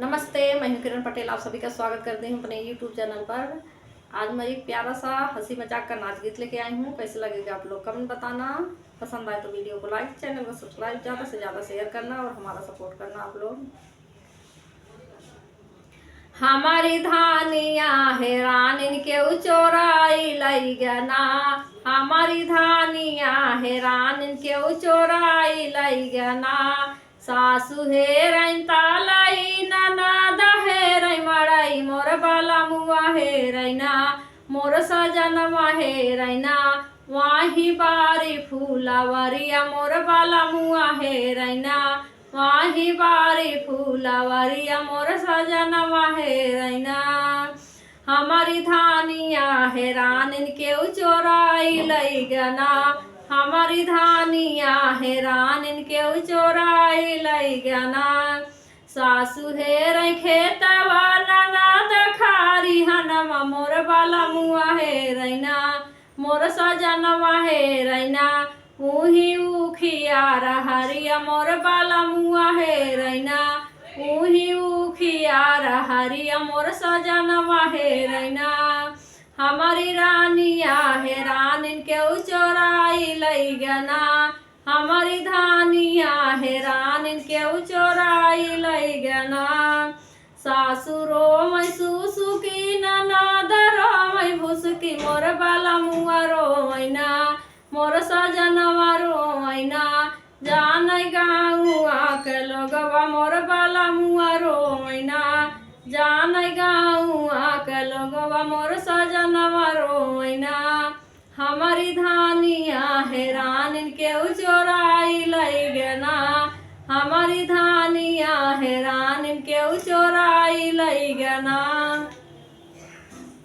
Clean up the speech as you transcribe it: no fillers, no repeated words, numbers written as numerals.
नमस्ते, मैं हूं किरण पटेल। आप सभी का स्वागत करती हूं अपने YouTube चैनल पर। आज मैं एक प्यारा सा हंसी मजाक का नाच गीत लेके आई हूं। कैसे लगेगा आप लोग कमेंट बताना। पसंद आए तो वीडियो को लाइक, चैनल को सब्सक्राइब, ज़्यादा से ज़्यादा शेयर करना और हमारा सपोर्ट करना आप लोग। हमारी धानिया है रानी के चोराई लई गना। हमारी धानिया है रानी के चोराई लई गना। सासु हे रैन तालाई ननद हे रई मड़ई मोर बाला मुआ हे रैना। मोर सजनवा हे रैना वाही बारी फूलवरिया मोर बाला मुआ हे रैना। वाही बारी फूलवरिया मोर सजनवा हे रैना। हमारी धानिया है रानी के चोराई लई गना। हमारी धानिया है रानी के चोराई लई गना। सासु हे रई खेतवा ननद खारी हनवा मोर बाला मुआ हे रैना। मोर सजनवा हे रैना उही उखिया हरिया मोर बाला मुआ हे रैना। उही उखिया हरिया मोर सजनवा हे रैना। हमारी रानिया है रानी के चोराई लई गना। हमारी धानिया है रानी के चोराई लई गना। सासुरो मैं सुसुकी ननद रोमई भुसकी मोर बाला मुआ रोमैना। मोर सजनवा रोमैना जान गाँवा के लोगवा मोर बाला मुआ रोमैना। जान गाँवा के लोगवा मोर सजनवा रोमैना। हमारी धानिया है रानी के चोराई लई गना। हमारी धानिया है रानी के चोराई लई गना।